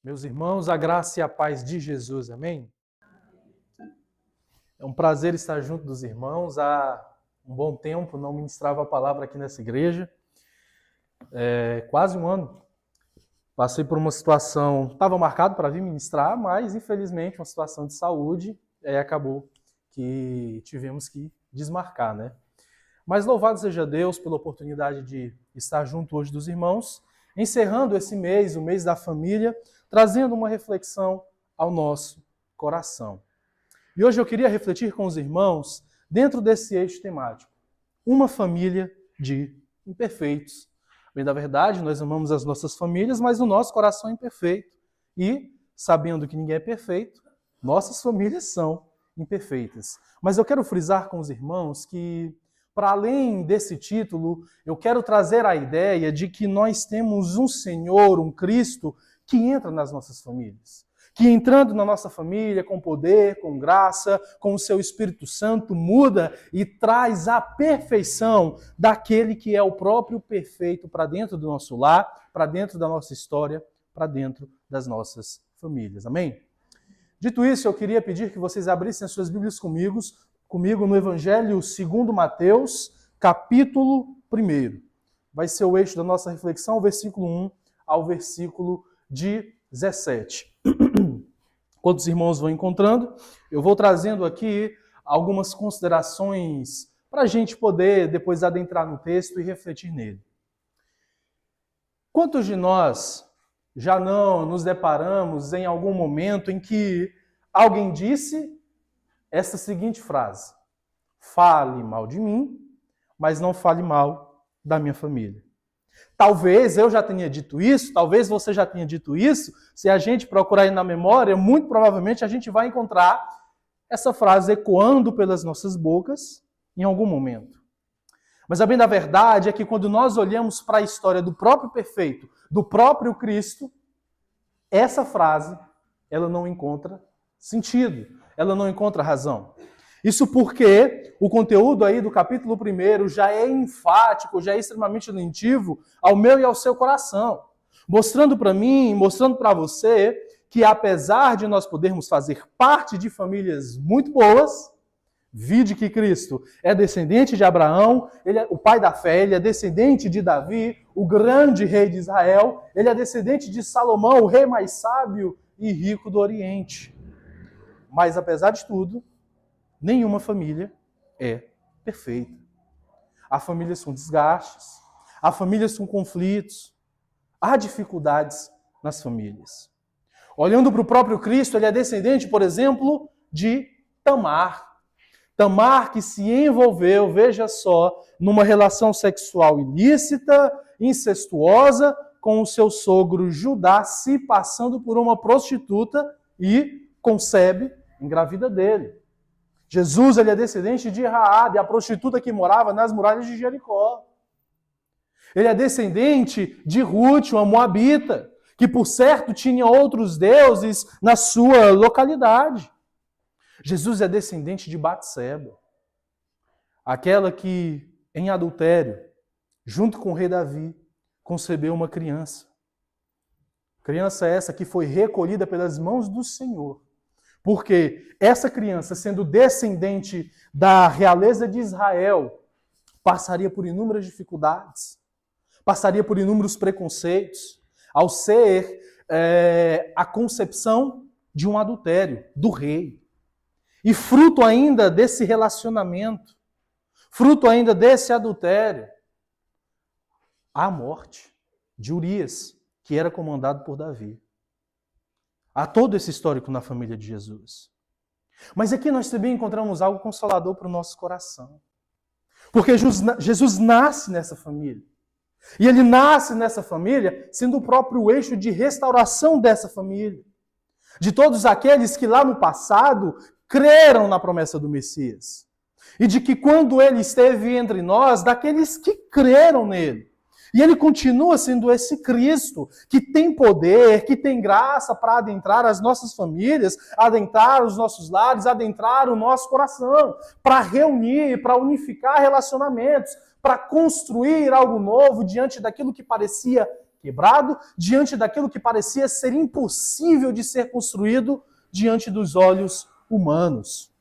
Meus irmãos, a graça e a paz de Jesus, amém? É um prazer estar junto dos irmãos. Há um bom tempo não ministrava a palavra aqui nessa igreja. Quase um ano. Passei por uma situação, estava marcado para vir ministrar, mas infelizmente uma situação de saúde, acabou que tivemos que desmarcar, né? Mas louvado seja Deus pela oportunidade de estar junto hoje dos irmãos, encerrando esse mês, o mês da família, trazendo uma reflexão ao nosso coração. E hoje eu queria refletir com os irmãos dentro desse eixo temático. Uma família de imperfeitos. Bem, na verdade, nós amamos as nossas famílias, mas o nosso coração é imperfeito. E, sabendo que ninguém é perfeito, nossas famílias são imperfeitas. Mas eu quero frisar com os irmãos que, para além desse título, eu quero trazer a ideia de que nós temos um Senhor, um Cristo, que entra nas nossas famílias. Que entrando na nossa família com poder, com graça, com o seu Espírito Santo, muda e traz a perfeição daquele que é o próprio perfeito para dentro do nosso lar, para dentro da nossa história, para dentro das nossas famílias. Amém? Dito isso, eu queria pedir que vocês abrissem as suas Bíblias comigo no Evangelho segundo Mateus, capítulo 1. Vai ser o eixo da nossa reflexão, o versículo 1 ao versículo 17. Quando os irmãos vão encontrando, eu vou trazendo aqui algumas considerações para a gente poder depois adentrar no texto e refletir nele. Quantos de nós já não nos deparamos em algum momento em que alguém disse essa seguinte frase: fale mal de mim, mas não fale mal da minha família? Talvez eu já tenha dito isso, talvez você já tenha dito isso. Se a gente procurar aí na memória, muito provavelmente a gente vai encontrar essa frase ecoando pelas nossas bocas em algum momento. Mas a bem da verdade é que quando nós olhamos para a história do próprio perfeito, do próprio Cristo, essa frase, ela não encontra sentido, ela não encontra razão. Isso porque o conteúdo aí do capítulo 1 já é enfático, já é extremamente alentivo ao meu e ao seu coração. Mostrando para mim, mostrando para você, que apesar de nós podermos fazer parte de famílias muito boas, vide que Cristo é descendente de Abraão, ele é o pai da fé, ele é descendente de Davi, o grande rei de Israel, ele é descendente de Salomão, o rei mais sábio e rico do Oriente. Mas apesar de tudo, nenhuma família é perfeita. Há famílias com desgastes, há famílias com conflitos, há dificuldades nas famílias. Olhando para o próprio Cristo, ele é descendente, por exemplo, de Tamar. Tamar que se envolveu, veja só, numa relação sexual ilícita, incestuosa, com o seu sogro Judá, se passando por uma prostituta e concebe, engravida dele. Jesus, ele é descendente de Raabe, a prostituta que morava nas muralhas de Jericó. Ele é descendente de Ruth, uma moabita, que por certo tinha outros deuses na sua localidade. Jesus é descendente de Batseba, aquela que, em adultério, junto com o rei Davi, concebeu uma criança. Criança essa que foi recolhida pelas mãos do Senhor. Porque essa criança, sendo descendente da realeza de Israel, passaria por inúmeras dificuldades, passaria por inúmeros preconceitos, ao ser a concepção de um adultério do rei. E fruto ainda desse relacionamento, fruto ainda desse adultério, a morte de Urias, que era comandado por Davi. Há todo esse histórico na família de Jesus. Mas aqui nós também encontramos algo consolador para o nosso coração. Porque Jesus nasce nessa família. E ele nasce nessa família sendo o próprio eixo de restauração dessa família. De todos aqueles que lá no passado creram na promessa do Messias. E de que quando ele esteve entre nós, daqueles que creram nele. E ele continua sendo esse Cristo que tem poder, que tem graça para adentrar as nossas famílias, adentrar os nossos lares, adentrar o nosso coração, para reunir, para unificar relacionamentos, para construir algo novo diante daquilo que parecia quebrado, diante daquilo que parecia ser impossível de ser construído diante dos olhos humanos.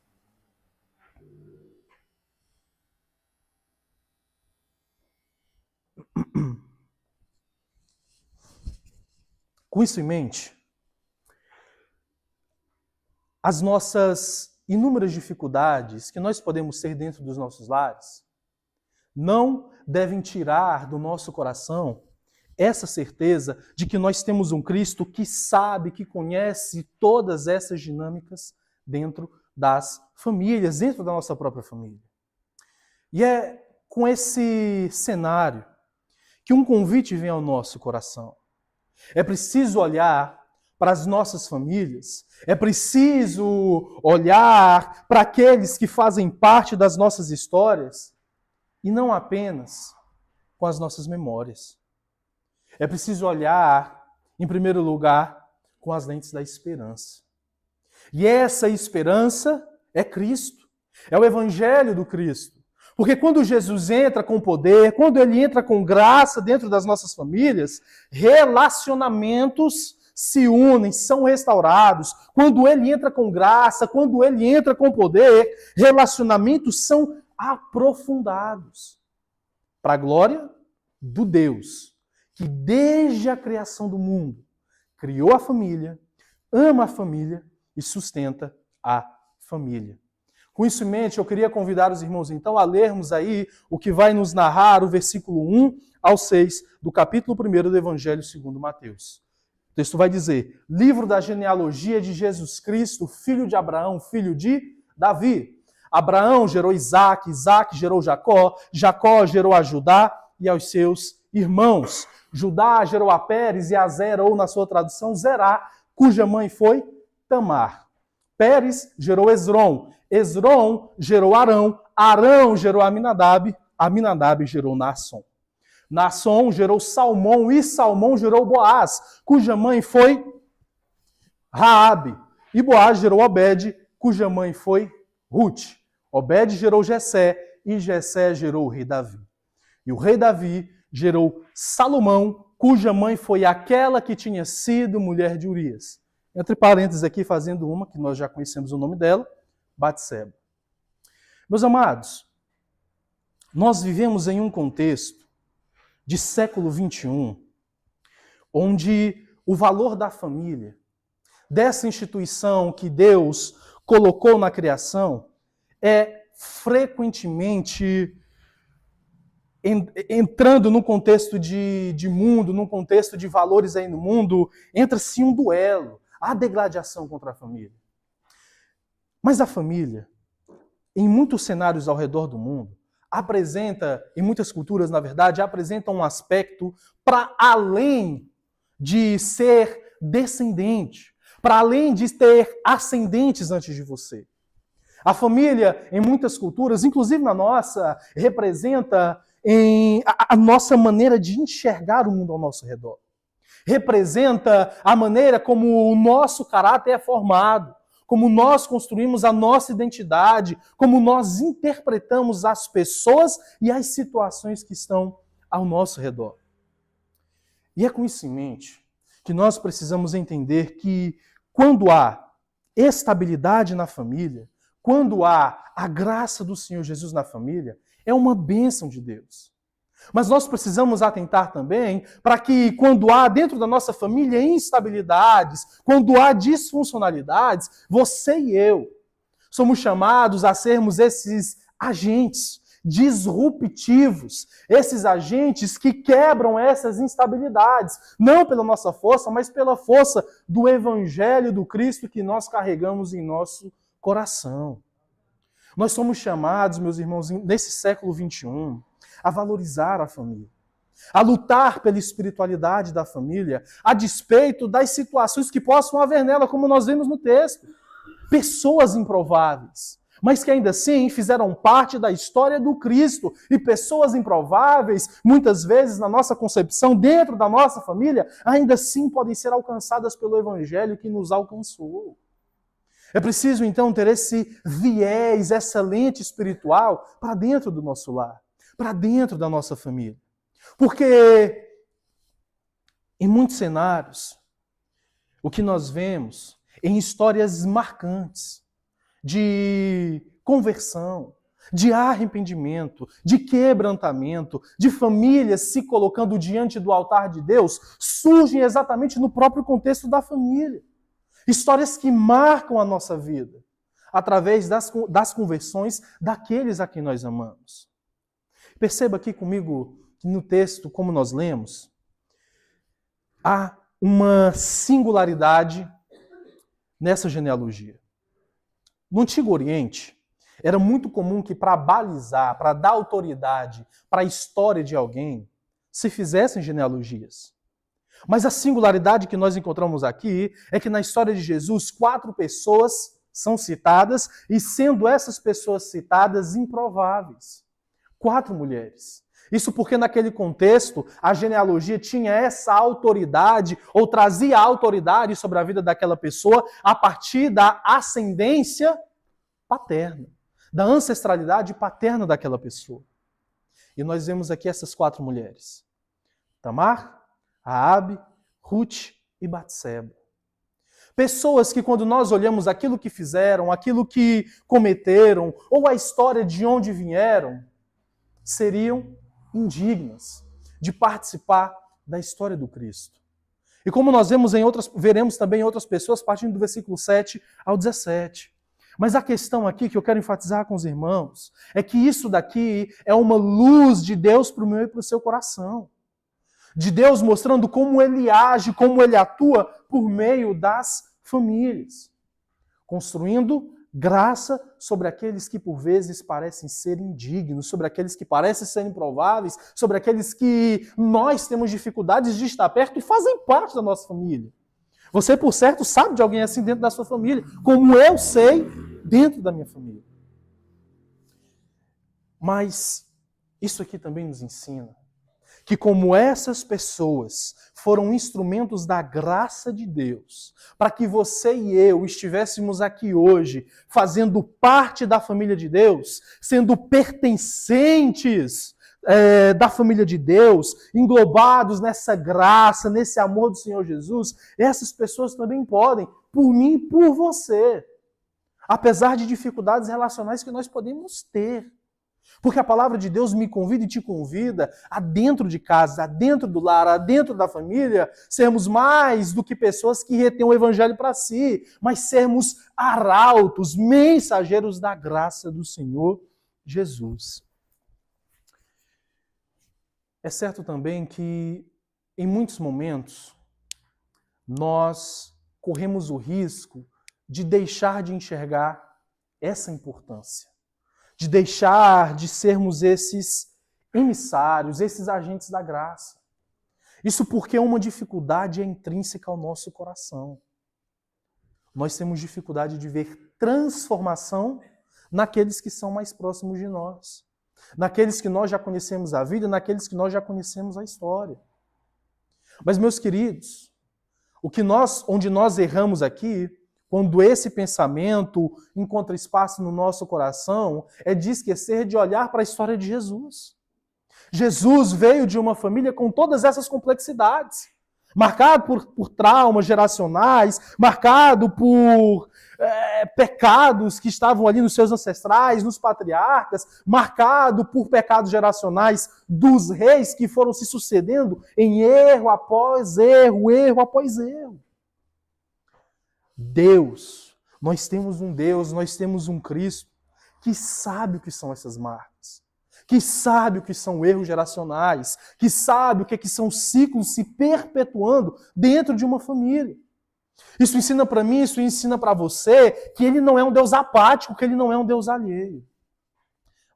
Com isso em mente, as nossas inúmeras dificuldades que nós podemos ter dentro dos nossos lares não devem tirar do nosso coração essa certeza de que nós temos um Cristo que sabe, que conhece todas essas dinâmicas dentro das famílias, dentro da nossa própria família. E é com esse cenário que um convite vem ao nosso coração. É preciso olhar para as nossas famílias, é preciso olhar para aqueles que fazem parte das nossas histórias e não apenas com as nossas memórias. É preciso olhar, em primeiro lugar, com as lentes da esperança. E essa esperança é Cristo, é o Evangelho do Cristo. Porque quando Jesus entra com poder, quando ele entra com graça dentro das nossas famílias, relacionamentos se unem, são restaurados. Quando ele entra com graça, quando ele entra com poder, relacionamentos são aprofundados. Para a glória do Deus, que desde a criação do mundo, criou a família, ama a família e sustenta a família. Com isso em mente, eu queria convidar os irmãos, então, a lermos aí o que vai nos narrar o versículo 1 ao 6 do capítulo 1 do Evangelho segundo Mateus. O texto vai dizer: livro da genealogia de Jesus Cristo, filho de Abraão, filho de Davi. Abraão gerou Isaque, Isaque gerou Jacó, Jacó gerou a Judá e aos seus irmãos. Judá gerou a Pérez e a Zera, ou na sua tradução, Zerá, cuja mãe foi Tamar. Pérez gerou Esrom, Esrom gerou Arão, Arão gerou Aminadab, Aminadab gerou Naasson. Naasson gerou Salmão e Salmão gerou Boaz, cuja mãe foi Raabe. E Boaz gerou Obed, cuja mãe foi Ruth. Obed gerou Jessé e Jessé gerou o rei Davi. E o rei Davi gerou Salomão, cuja mãe foi aquela que tinha sido mulher de Urias. Entre parênteses aqui, fazendo uma, que nós já conhecemos o nome dela, Batseba. Meus amados, nós vivemos em um contexto de século XXI, onde o valor da família, dessa instituição que Deus colocou na criação, é frequentemente entrando num contexto de mundo, num contexto de valores aí no mundo, entra-se um duelo, a degladiação contra a família. Mas a família, em muitos cenários ao redor do mundo, apresenta, em muitas culturas, na verdade, apresenta um aspecto para além de ser descendente, para além de ter ascendentes antes de você. A família, em muitas culturas, inclusive na nossa, representa a nossa maneira de enxergar o mundo ao nosso redor. Representa a maneira como o nosso caráter é formado, como nós construímos a nossa identidade, como nós interpretamos as pessoas e as situações que estão ao nosso redor. E é com isso em mente que nós precisamos entender que quando há estabilidade na família, quando há a graça do Senhor Jesus na família, é uma bênção de Deus. Mas nós precisamos atentar também para que quando há dentro da nossa família instabilidades, quando há disfuncionalidades, você e eu somos chamados a sermos esses agentes disruptivos, esses agentes que quebram essas instabilidades, não pela nossa força, mas pela força do Evangelho do Cristo que nós carregamos em nosso coração. Nós somos chamados, meus irmãos, nesse século XXI, a valorizar a família, a lutar pela espiritualidade da família, a despeito das situações que possam haver nela, como nós vemos no texto. Pessoas improváveis, mas que ainda assim fizeram parte da história do Cristo. E pessoas improváveis, muitas vezes na nossa concepção, dentro da nossa família, ainda assim podem ser alcançadas pelo Evangelho que nos alcançou. É preciso então ter esse viés, essa lente espiritual para dentro do nosso lar, para dentro da nossa família. Porque Em muitos cenários, o que nós vemos em histórias marcantes de conversão, de arrependimento, de quebrantamento, de famílias se colocando diante do altar de Deus, surgem exatamente no próprio contexto da família. Histórias que marcam a nossa vida, através das conversões daqueles a quem nós amamos. Perceba aqui comigo, no texto, como nós lemos, há uma singularidade nessa genealogia. No Antigo Oriente, era muito comum que para balizar, para dar autoridade para a história de alguém, se fizessem genealogias. Mas a singularidade que nós encontramos aqui é que na história de Jesus, 4 pessoas são citadas, e sendo essas pessoas citadas improváveis. 4 mulheres. Isso porque naquele contexto, a genealogia tinha essa autoridade, ou trazia autoridade sobre a vida daquela pessoa a partir da ascendência paterna, da ancestralidade paterna daquela pessoa. E nós vemos aqui essas 4 mulheres. Tamar, Raabe, Ruth e Batseba. Pessoas que quando nós olhamos aquilo que fizeram, aquilo que cometeram, ou a história de onde vieram, seriam indignas de participar da história do Cristo. E como nós veremos também em outras pessoas, partindo do versículo 7 ao 17. Mas a questão aqui que eu quero enfatizar com os irmãos é que isso daqui é uma luz de Deus para o meu e para o seu coração. De Deus mostrando como Ele age, como Ele atua por meio das famílias. Construindo graça sobre aqueles que por vezes parecem ser indignos, sobre aqueles que parecem ser improváveis, sobre aqueles que nós temos dificuldades de estar perto e fazem parte da nossa família. Você, por certo, sabe de alguém assim dentro da sua família, como eu sei dentro da minha família. Mas isso aqui também nos ensina que como essas pessoas foram instrumentos da graça de Deus, para que você e eu estivéssemos aqui hoje, fazendo parte da família de Deus, sendo pertencentes da família de Deus, englobados nessa graça, nesse amor do Senhor Jesus, essas pessoas também podem, por mim e por você, apesar de dificuldades relacionais que nós podemos ter. Porque a palavra de Deus me convida e te convida a dentro de casa, a dentro do lar, a dentro da família, sermos mais do que pessoas que retêm o evangelho para si, mas sermos arautos, mensageiros da graça do Senhor Jesus. É certo também que, em muitos momentos, nós corremos o risco de deixar de enxergar essa importância, de deixar de sermos esses emissários, esses agentes da graça. Isso porque uma dificuldade é intrínseca ao nosso coração. Nós temos dificuldade de ver transformação naqueles que são mais próximos de nós, naqueles que nós já conhecemos a vida, naqueles que nós já conhecemos a história. Mas, meus queridos, onde nós erramos aqui, quando esse pensamento encontra espaço no nosso coração, é de esquecer de olhar para a história de Jesus. Jesus veio de uma família com todas essas complexidades, marcado por traumas geracionais, marcado por pecados que estavam ali nos seus ancestrais, nos patriarcas, marcado por pecados geracionais dos reis que foram se sucedendo em erro após erro, erro após erro. Nós temos um Cristo que sabe o que são essas marcas, que sabe o que são erros geracionais, que sabe o que são ciclos se perpetuando dentro de uma família. Isso ensina para mim, isso ensina para você que Ele não é um Deus apático, que Ele não é um Deus alheio,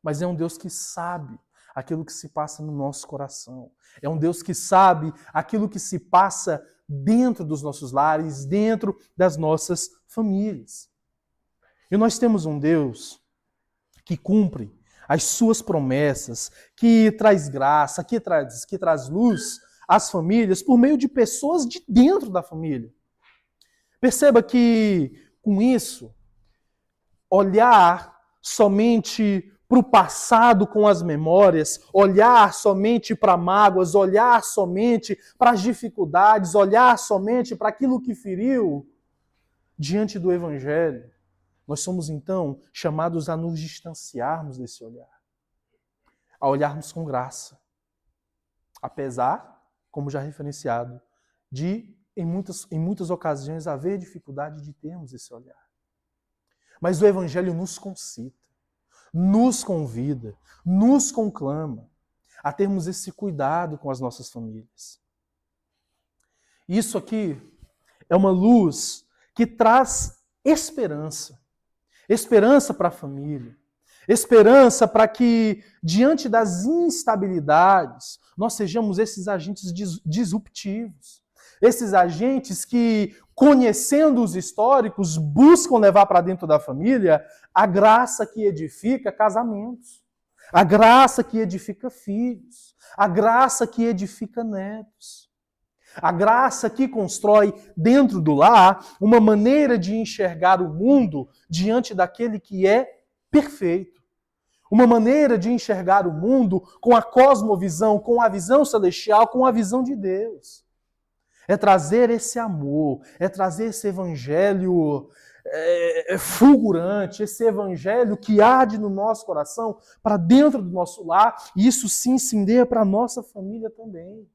mas é um Deus que sabe aquilo que se passa no nosso coração. É um Deus que sabe aquilo que se passa dentro dos nossos lares, dentro das nossas famílias. E nós temos um Deus que cumpre as suas promessas, que traz graça, que traz luz às famílias por meio de pessoas de dentro da família. Perceba que, com isso, olhar somente para o passado com as memórias, olhar somente para mágoas, olhar somente para as dificuldades, olhar somente para aquilo que feriu, diante do Evangelho, nós somos então chamados a nos distanciarmos desse olhar, a olharmos com graça, apesar, como já referenciado, de em muitas ocasiões haver dificuldade de termos esse olhar. Mas o Evangelho nos concita, nos convida, nos conclama a termos esse cuidado com as nossas famílias. Isso aqui é uma luz que traz esperança. Esperança para a família. Esperança para que, diante das instabilidades, nós sejamos esses agentes disruptivos. Esses agentes que, conhecendo os históricos, buscam levar para dentro da família a graça que edifica casamentos, a graça que edifica filhos, a graça que edifica netos, a graça que constrói dentro do lar uma maneira de enxergar o mundo diante daquele que é perfeito. Uma maneira de enxergar o mundo com a cosmovisão, com a visão celestial, com a visão de Deus. É trazer esse amor, é trazer esse evangelho fulgurante, esse evangelho que arde no nosso coração para dentro do nosso lar, e isso se incendeia para a nossa família também.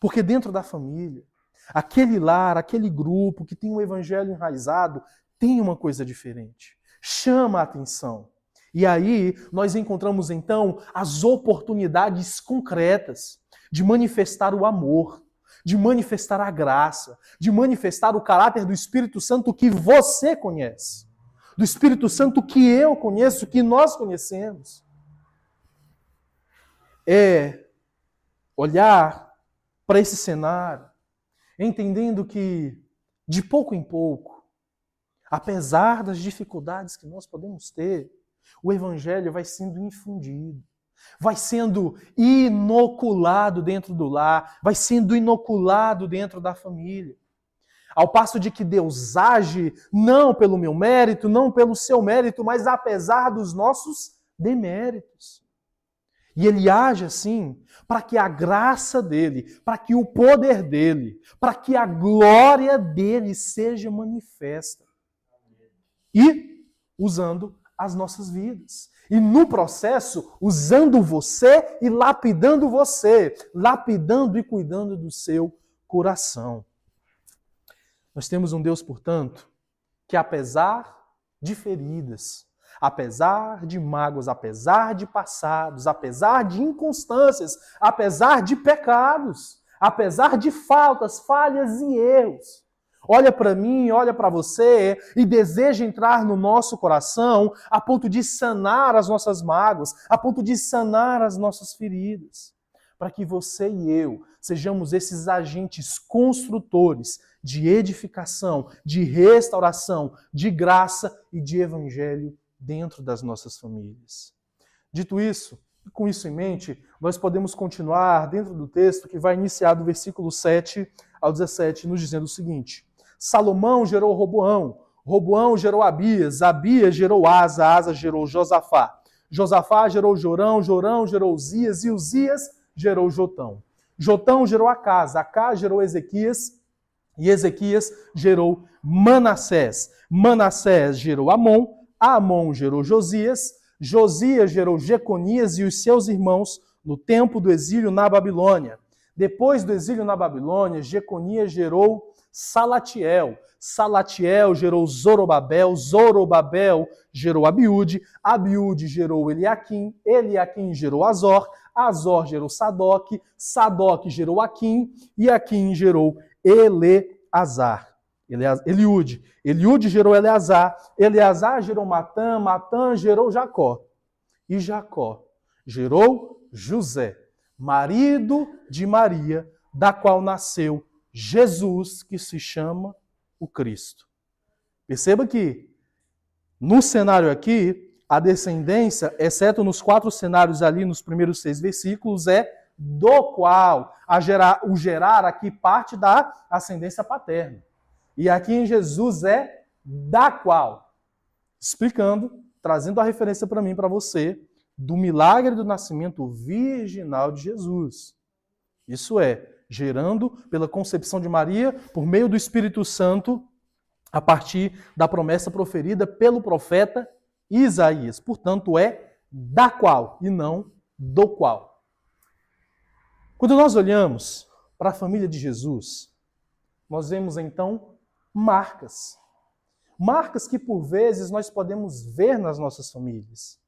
Porque dentro da família, aquele lar, aquele grupo que tem um evangelho enraizado, tem uma coisa diferente. Chama a atenção. E aí nós encontramos então as oportunidades concretas de manifestar o amor, de manifestar a graça, de manifestar o caráter do Espírito Santo que você conhece, do Espírito Santo que eu conheço, que nós conhecemos. É olhar para esse cenário, entendendo que, de pouco em pouco, apesar das dificuldades que nós podemos ter, o Evangelho vai sendo infundido, vai sendo inoculado dentro do lar, vai sendo inoculado dentro da família. Ao passo de que Deus age não pelo meu mérito, não pelo seu mérito, mas apesar dos nossos deméritos. E Ele age assim para que a graça dele, para que o poder dele, para que a glória dele seja manifesta. E usando as nossas vidas. E no processo, usando você e lapidando você, lapidando e cuidando do seu coração. Nós temos um Deus, portanto, que apesar de feridas, apesar de mágoas, apesar de passados, apesar de inconstâncias, apesar de pecados, apesar de faltas, falhas e erros, olha para mim, olha para você e deseja entrar no nosso coração a ponto de sanar as nossas mágoas, a ponto de sanar as nossas feridas, para que você e eu sejamos esses agentes construtores de edificação, de restauração, de graça e de evangelho dentro das nossas famílias. Dito isso, com isso em mente, nós podemos continuar dentro do texto que vai iniciar do versículo 7 ao 17, nos dizendo o seguinte: Salomão gerou Roboão, Roboão gerou Abias, Abias gerou Asa, Asa gerou Josafá, Josafá gerou Jorão, Jorão gerou Uzias, e Uzias gerou Jotão. Jotão gerou Acás, Acás gerou Ezequias, e Ezequias gerou Manassés. Manassés gerou Amon, Amon gerou Josias, Josias gerou Jeconias e os seus irmãos no tempo do exílio na Babilônia. Depois do exílio na Babilônia, Jeconias gerou Salatiel, Salatiel gerou Zorobabel, Zorobabel gerou Abiúde, Abiúde gerou Eliaquim, Eliaquim gerou Azor, Azor gerou Sadoque, Sadoque gerou Aquim, e Aquim gerou Eleazar. Eliúde. Eliúde gerou Eleazar, Eleazar gerou Matã, Matã gerou Jacó. E Jacó gerou José, marido de Maria, da qual nasceu Jesus, que se chama o Cristo. Perceba que, no cenário aqui, a descendência, exceto nos 4 cenários ali, nos primeiros 6 versículos, é do qual o gerar aqui parte da ascendência paterna. E aqui em Jesus é da qual. Explicando, trazendo a referência para mim, para você, do milagre do nascimento virginal de Jesus. Isso é, gerando pela concepção de Maria, por meio do Espírito Santo, a partir da promessa proferida pelo profeta Isaías. Portanto, é da qual e não do qual. Quando nós olhamos para a família de Jesus, nós vemos então marcas. Marcas que por vezes nós podemos ver nas nossas famílias.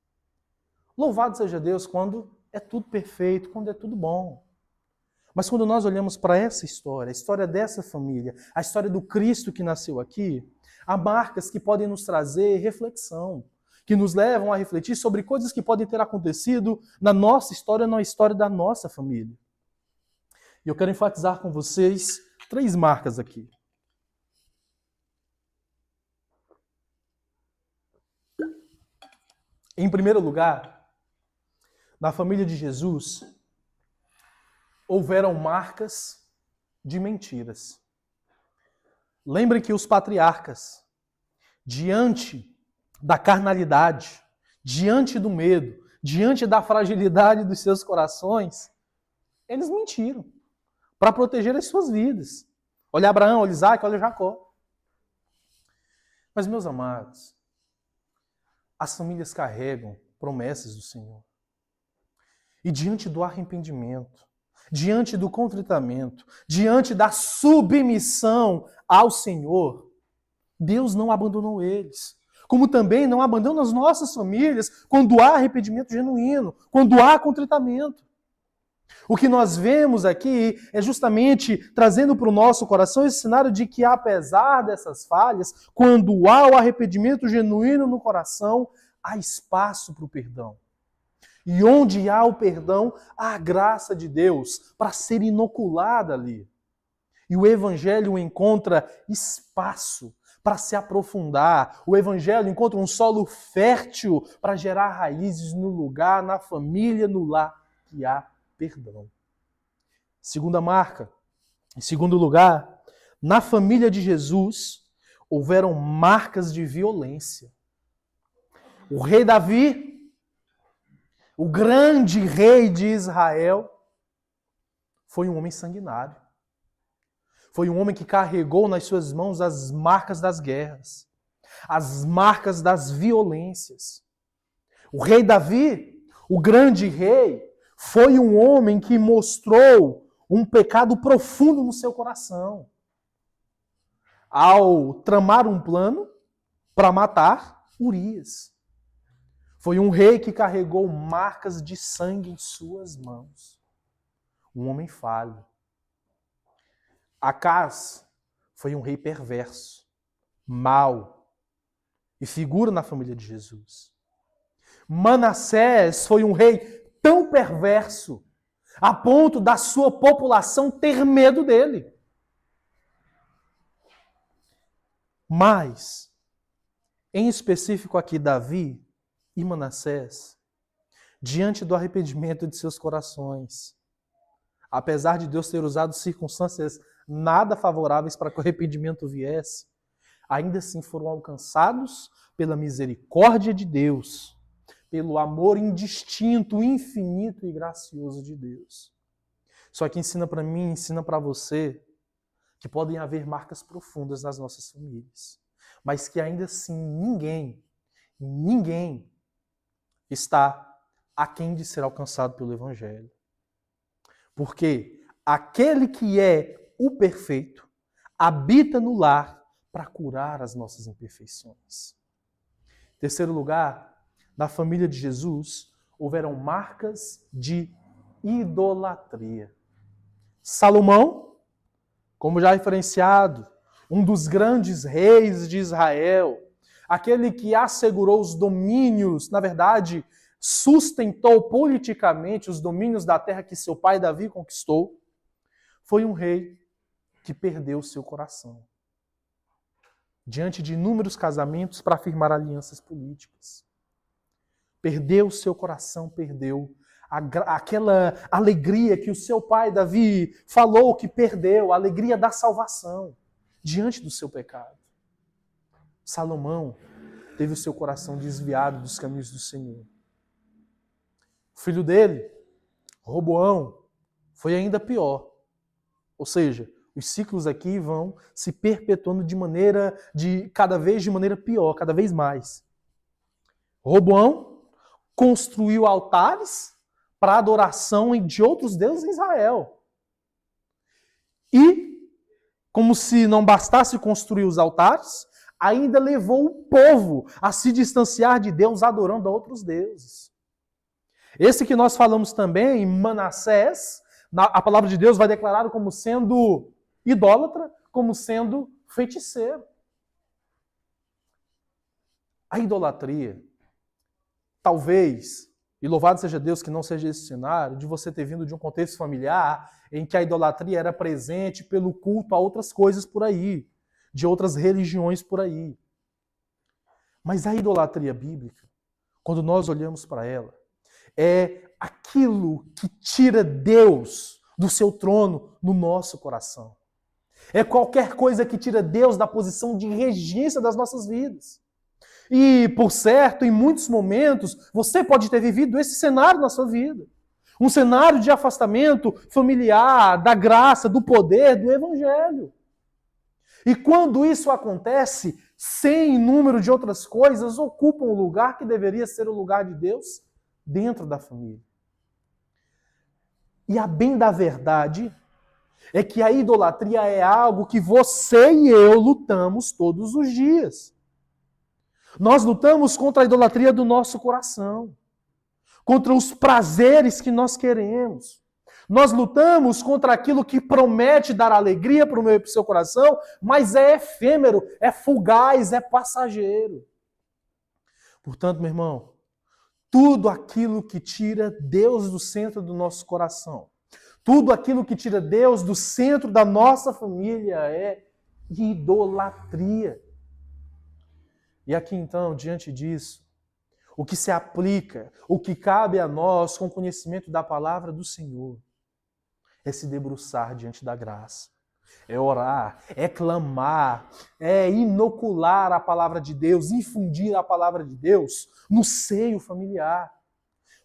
Louvado seja Deus quando é tudo perfeito, quando é tudo bom. Mas quando nós olhamos para essa história, a história dessa família, a história do Cristo que nasceu aqui, há marcas que podem nos trazer reflexão, que nos levam a refletir sobre coisas que podem ter acontecido na nossa história, na história da nossa família. E eu quero enfatizar com vocês 3 marcas aqui. Em primeiro lugar, na família de Jesus, houveram marcas de mentiras. Lembrem que os patriarcas, diante da carnalidade, diante do medo, diante da fragilidade dos seus corações, eles mentiram para proteger as suas vidas. Olha Abraão, olha Isaac, olha Jacó. Mas, meus amados, as famílias carregam promessas do Senhor. E diante do arrependimento, diante do contritamento, diante da submissão ao Senhor, Deus não abandonou eles. Como também não abandona as nossas famílias quando há arrependimento genuíno, quando há contritamento. O que nós vemos aqui é justamente trazendo para o nosso coração esse cenário de que, apesar dessas falhas, quando há o arrependimento genuíno no coração, há espaço para o perdão. E onde há o perdão, há a graça de Deus para ser inoculada ali. E o Evangelho encontra espaço para se aprofundar. O Evangelho encontra um solo fértil para gerar raízes no lugar, na família, no lar que há perdão. Segunda marca. Em segundo lugar, na família de Jesus, houveram marcas de violência. O rei Davi, o grande rei de Israel, foi um homem sanguinário. Foi um homem que carregou nas suas mãos as marcas das guerras, as marcas das violências. O rei Davi, o grande rei, foi um homem que mostrou um pecado profundo no seu coração, ao tramar um plano para matar Urias. Foi um rei que carregou marcas de sangue em suas mãos. Um homem falho. Acaz foi um rei perverso, mau, e figura na família de Jesus. Manassés foi um rei tão perverso, a ponto da sua população ter medo dele. Mas, em específico aqui, Davi e Manassés, diante do arrependimento de seus corações, apesar de Deus ter usado circunstâncias nada favoráveis para que o arrependimento viesse, ainda assim foram alcançados pela misericórdia de Deus, pelo amor indistinto, infinito e gracioso de Deus. Só que ensina para mim, ensina para você, que podem haver marcas profundas nas nossas famílias, mas que ainda assim ninguém está aquém de ser alcançado pelo Evangelho. Porque aquele que é o perfeito habita no lar para curar as nossas imperfeições. Em terceiro lugar, na família de Jesus, houveram marcas de idolatria. Salomão, como já referenciado, um dos grandes reis de Israel, aquele que assegurou os domínios, na verdade, sustentou politicamente os domínios da terra que seu pai Davi conquistou, foi um rei que perdeu seu coração diante de inúmeros casamentos para firmar alianças políticas. Perdeu seu coração, perdeu aquela alegria que o seu pai Davi falou que perdeu, a alegria da salvação diante do seu pecado. Salomão teve o seu coração desviado dos caminhos do Senhor. O filho dele, Roboão, foi ainda pior. Ou seja, os ciclos aqui vão se perpetuando cada vez de maneira pior, cada vez mais. Roboão construiu altares para adoração de outros deuses em Israel. E, como se não bastasse construir os altares, ainda levou o povo a se distanciar de Deus adorando a outros deuses. Esse que nós falamos também, Manassés, a palavra de Deus vai declarar como sendo idólatra, como sendo feiticeiro. A idolatria, talvez, e louvado seja Deus que não seja esse cenário, de você ter vindo de um contexto familiar em que a idolatria era presente pelo culto a outras coisas por aí, de outras religiões por aí. Mas a idolatria bíblica, quando nós olhamos para ela, é aquilo que tira Deus do seu trono no nosso coração. É qualquer coisa que tira Deus da posição de regência das nossas vidas. E, por certo, em muitos momentos, você pode ter vivido esse cenário na sua vida. Um cenário de afastamento familiar, da graça, do poder, do evangelho. E quando isso acontece, sem número de outras coisas, ocupam o lugar que deveria ser o lugar de Deus dentro da família. E a bem da verdade é que a idolatria é algo que você e eu lutamos todos os dias. Nós lutamos contra a idolatria do nosso coração, contra os prazeres que nós queremos. Nós lutamos contra aquilo que promete dar alegria para o meu e para o seu coração, mas é efêmero, é fugaz, é passageiro. Portanto, meu irmão, tudo aquilo que tira Deus do centro do nosso coração, tudo aquilo que tira Deus do centro da nossa família é idolatria. E aqui então, diante disso, o que se aplica, o que cabe a nós com o conhecimento da palavra do Senhor, é se debruçar diante da graça, é orar, é clamar, é inocular a palavra de Deus, infundir a palavra de Deus no seio familiar,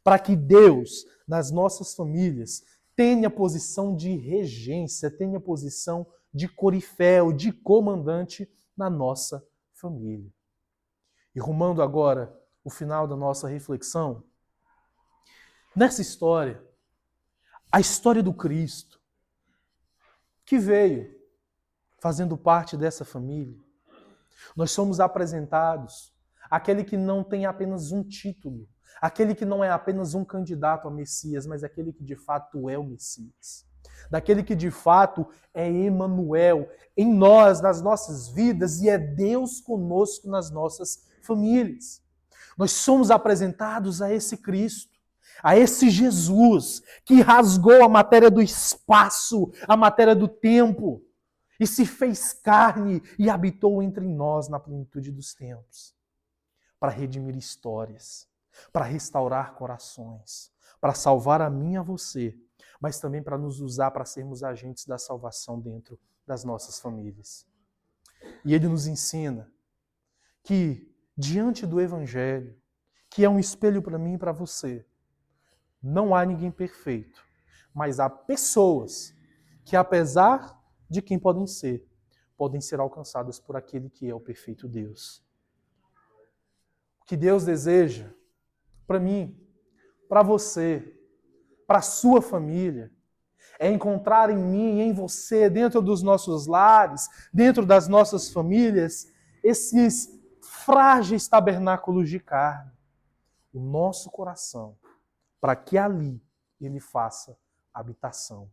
para que Deus, nas nossas famílias, tenha posição de regência, tenha posição de corifeu, de comandante na nossa família. E rumando agora o final da nossa reflexão, nessa história, a história do Cristo, que veio fazendo parte dessa família, nós somos apresentados àquele que não tem apenas um título, aquele que não é apenas um candidato a Messias, mas aquele que de fato é o Messias. Daquele que de fato é Emanuel em nós, nas nossas vidas, e é Deus conosco nas nossas famílias. Nós somos apresentados a esse Cristo, a esse Jesus que rasgou a matéria do espaço, a matéria do tempo, e se fez carne e habitou entre nós na plenitude dos tempos, para redimir histórias, para restaurar corações, para salvar a mim e a você, mas também para nos usar para sermos agentes da salvação dentro das nossas famílias. E ele nos ensina que, diante do Evangelho, que é um espelho para mim e para você, não há ninguém perfeito, mas há pessoas que, apesar de quem podem ser alcançadas por aquele que é o perfeito Deus. O que Deus deseja para mim, para você, para a sua família, é encontrar em mim e em você, dentro dos nossos lares, dentro das nossas famílias, esses frágeis tabernáculos de carne, o nosso coração, para que ali ele faça habitação.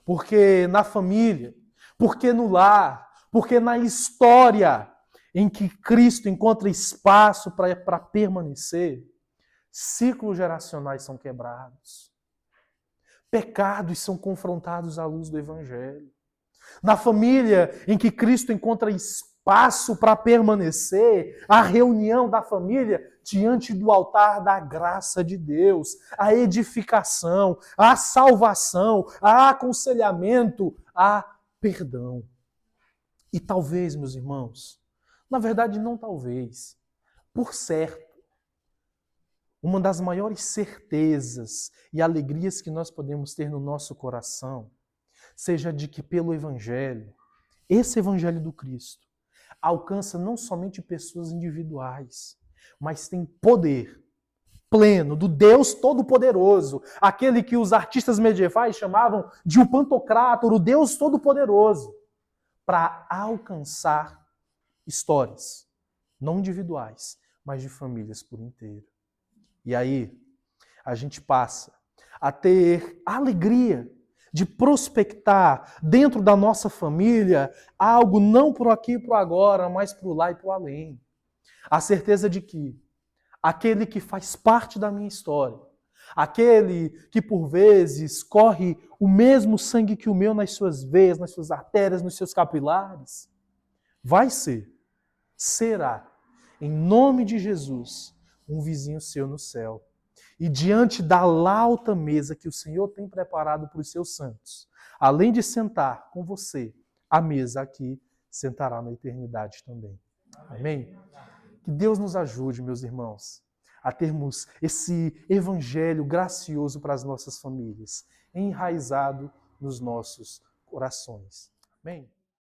Porque na família, porque no lar, porque na história em que Cristo encontra espaço para permanecer, ciclos geracionais são quebrados. Pecados são confrontados à luz do Evangelho. Na família em que Cristo encontra espaço para permanecer, a reunião da família diante do altar da graça de Deus, a edificação, a salvação, a aconselhamento, a perdão. E talvez, meus irmãos, na verdade não talvez, por certo, uma das maiores certezas e alegrias que nós podemos ter no nosso coração, seja de que pelo Evangelho, esse Evangelho do Cristo, alcança não somente pessoas individuais, mas tem poder pleno do Deus Todo-Poderoso, aquele que os artistas medievais chamavam de o Pantocrátor, o Deus Todo-Poderoso, para alcançar histórias, não individuais, mas de famílias por inteiro. E aí, a gente passa a ter a alegria de prospectar dentro da nossa família algo não por aqui e por agora, mas por lá e por além. A certeza de que aquele que faz parte da minha história, aquele que por vezes corre o mesmo sangue que o meu nas suas veias, nas suas artérias, nos seus capilares, vai ser, será, em nome de Jesus, um vizinho seu no céu. E diante da lauta mesa que o Senhor tem preparado para os seus santos, além de sentar com você, a mesa aqui sentará na eternidade também. Amém? Que Deus nos ajude, meus irmãos, a termos esse evangelho gracioso para as nossas famílias, enraizado nos nossos corações. Amém?